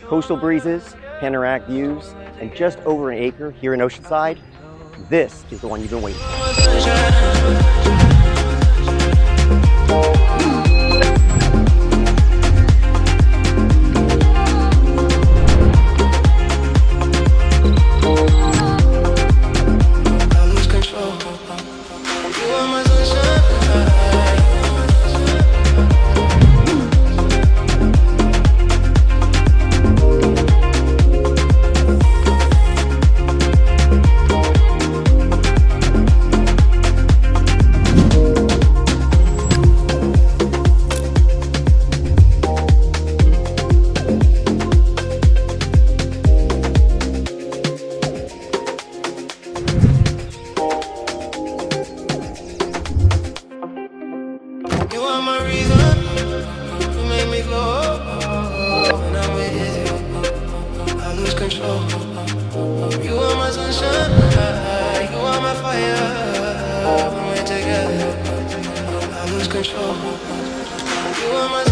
coastal breezes, panoramic views, and just over an acre here in Oceanside, this is the one you've been waiting for. You are my reason, you make me glow. When I'm with you, I lose control. You are my sunshine, you are my fire. When we're together, I lose control. You are my